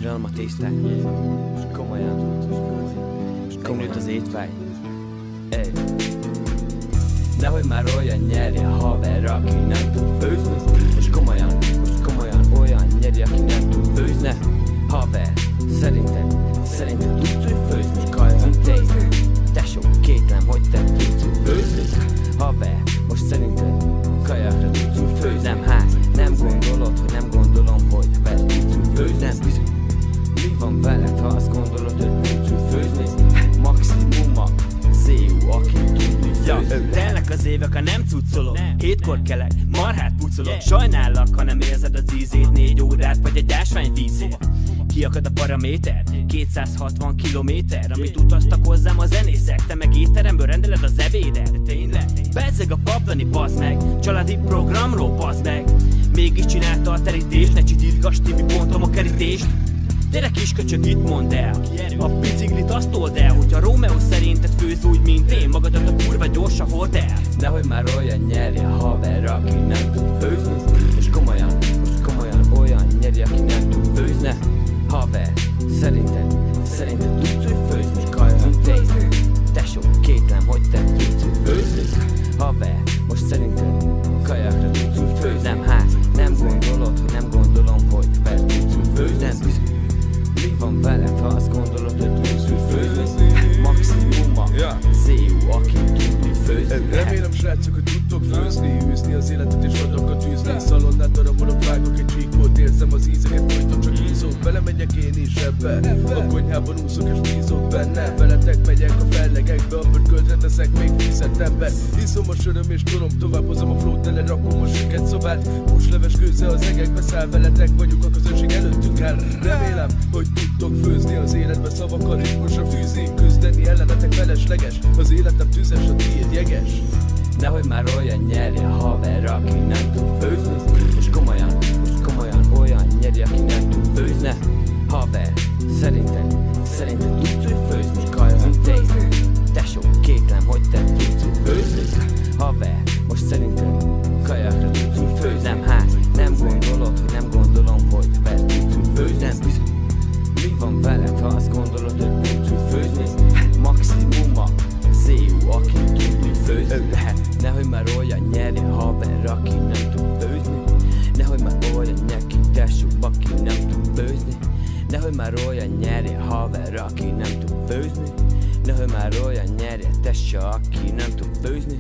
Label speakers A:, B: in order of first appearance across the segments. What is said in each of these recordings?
A: csinálom a tésztát. És komolyan megnőtt az étvágy. Ej. Nehogy már olyan nyerje haver, aki nem tud főzni. Most komolyan olyan nyerje, aki nem tud főzni. Haver, szerinted tudsz úgy főzni? Kajhan tésztát. Tesó, kétlem, hogy te tudsz úgy főzni. Haver, most szerinted kajakra tudsz úgy főzni? Nem ház, nem gondolod, hogy nem gondolom, hogy be tudsz úgy főzni? Nem bizony. Mi van veled, ha azt gondolod, hogy tudsz úgy főzni? Maximum a ZU, aki tud úgy főzni.
B: Telnek az évek, ha nem cuccolok, 7-kor kelek, marhát pucolok. Sajnállak, ha nem érzed az ízét 4 órát, vagy egy ásványvízét. Kiakad a paraméter, 260 kilométer, amit utaztak hozzám a zenészek. Te meg étteremből rendeled az ebédet. Tényleg? Bezzeg a paplani, bazd meg, családi programról, bazd meg. Mégis csinálta a terítést, ne csitítgass, Tibi, pontom a kerítést. Gyere kisköcsög, itt mondd el, a biciklit azt old el, hogyha Rómeó szerinted főz úgy, mint én, magadat a kurva gyorsan hord el.
A: Nehogy már olyan nyerje haver, aki nem tud főzni. És komolyan olyan nyerje, aki nem tud főzni. Haver, szerinted tudsz úgy főzni? Kajhan tésztát. Tesó, kétlem, hogy te tudsz úgy főzni. Haver, most szerinted kajakra tudsz úgy főzni? Nem ház, nem gondolod, hogy nem gondolom, hogy be tudsz úgy főzni? Nem bizony. Mi van veled, ha azt gondolod, hogy tudsz úgy főzni? Maximum a ZU, aki tud úgy főzni.
C: Remélem, srácok, hogy tudtok főzni, űzni az életet és adokat űzni. Szalonnát darabolok, vágok egy csíkot, érzem az ízeket, folyton csak ízok. Belemegyek én is ebbe, a konyhában úszok és bízok benne. Veletek megyek a fellegekbe, a pörköltre teszek még fizetembe. Iszom a söröm és tolom, tovább hozom a flót, telerakom a süket szobát. Húsleves gőze az egekbe száll, veletek vagyunk a közönség előttünk áll. Remélem, hogy tudtok főzni az életbe, szavak a ritmusra fűzni. Küzdeni ellenetek felesleges, az életem tüzes, a tiéd jeges.
A: Nehogy már olyan nyerje haver, aki nem tud főzni. És komolyan olyan nyerje, aki nem tud főzni. Haver, szerinted tudsz úgy főzni? Kajhan tésztát. Tesó, kétlem, hogy te tudsz úgy főzni. Haver, most szerinted kajakra tudsz úgy főzni? Nem ház, nem gondolod, hogy nem gondolom, hogy be tudsz úgy főzni? Nem bizony. Mi van veled, ha azt gondolod, hogy tudsz úgy főzni? Maximum a ZU, aki tud úgy főzni. Nehogy már olyan nyerje haver, aki nem tud főzni. Nehogy már olyan nyeki tesó, aki nem tud főzni. Nehogy már olyan nyerje haver, aki nem tud főzni. Nehogy már olyan nyerje tesó, aki nem tud főzni.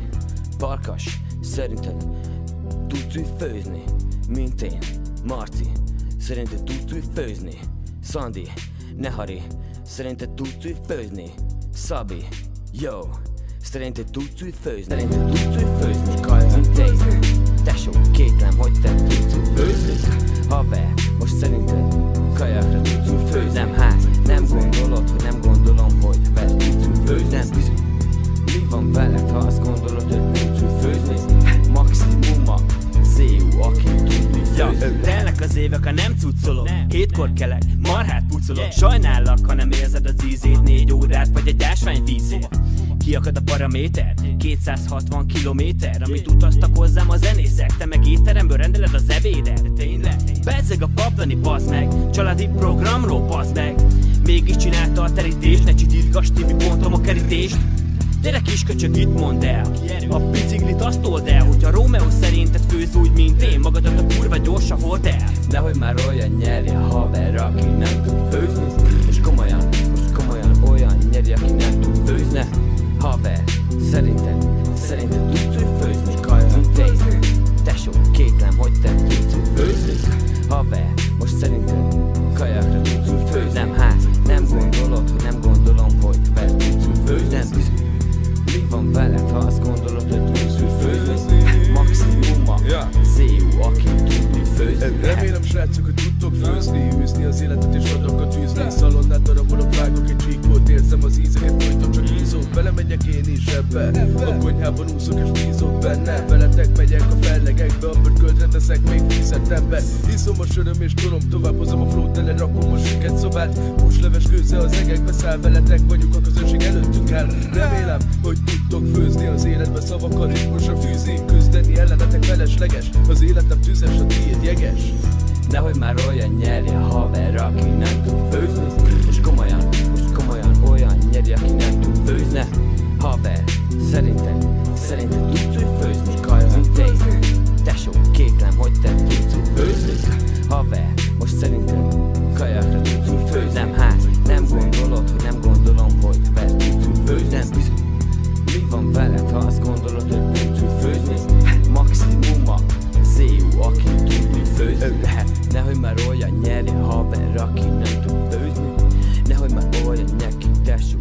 A: Farkas, szerinted tudsz úgy főzni? Mint én, Marci, szerinted tudsz úgy főzni? Szandi, Nehari, szerinted tudsz úgy főzni? Szabi, yo, szerinted tudsz úgy főzni? Szerinted tudsz úgy főzni? Kajhan tésztát. Tesó, kétlem, hogy te tudsz úgy főzni. Haver, most szerinted kajakra tudsz úgy főzni? Nem ház, nem gondolod, hogy nem gondolom, hogy be tudsz úgy főzni? Nem bizony. Mi van veled, ha azt gondolod, hogy tudsz úgy főzni? Maximum a ZU, aki tud úgy főzni.
B: Telnek az évek, ha nem cuccolok, 7-kor kelek, marhát pucolok. Sajnállak, ha nem érzed az ízét 4 órát, vagy egy ásványvízét. Kiakad a paraméter, 260 kilométer, amit utaztak hozzám a zenészek. Te meg étteremből rendeled az ebédet. Tényleg? Bezzeg a paplani, bazd meg, családi programról, bazd meg. Mégis csinálta a terítést, ne csitítgass, Tibi, pontom a kerítést. Gyere kisköcsög, itt mondd el, a biciklit azt old el, hogyha Rómeó szerinted főz úgy, mint én, magadat a kurva gyorsan hord el.
A: Nehogy már olyan nyerje haver, aki nem tud főzni. És komolyan olyan nyerje, aki nem tud főzni. Haver, szerinted tudsz úgy főzni? Kajhan tésztát. Tesó, kétlem, hogy te tudsz úgy főzni. Haver, most szerinted kajakra tudsz úgy főzni? Nem ház, nem gondolod, hogy nem gondolom, hogy be tudsz úgy főzni? Nem bizony. Mi van veled, ha azt gondolod, hogy tudsz úgy főzni? Maximum a ZU, aki tud úgy főzni.
C: Remélem, srácok, hogy tudtok főzni, űzni az életet és adokat űzni. Szalonnát darabolok, vágok egy csíkot, érzem az ízeket, folyton csak ízok. Belemegyek én is ebbe, a konyhában úszok és bízok benne. Veletek megyek a fellegekbe, a pörköltre teszek még fizetembe. Iszom a söröm és tolom, tovább hozom a flót, telerakom a süket szobát. Húsleves gőze az egekbe száll, veletek vagyunk a közönség előttünk áll. Remélem, hogy tudtok főzni az életbe, szavak a ritmusra fűzni. Küzdeni ellenetek felesleges, az életem tüzes, a tiéd jeges.
A: Nehogy már olyan nyerje haver, aki nem tud főzni. Most komolyan olyan nyerje, aki nem tud főzni. Haver, szerinted tudsz úgy főzni? Kajra, tesó, kétlem, hogy te tudsz úgy főzni. Haver, most szerinted kajakra tudsz úgy főzni? Nem, hát, nem gondolod, hogy nem gondolom, hogy fel tudsz úgy főzni. Nem bizony. Mi van veled, ha azt gondolod, hogy tudsz úgy főzni? Maximum a ZU, aki tud úgy főzni. Nehogy már olyan nyerje haver, aki nem tud főzni. Nehogy már olyan nyeki tesó,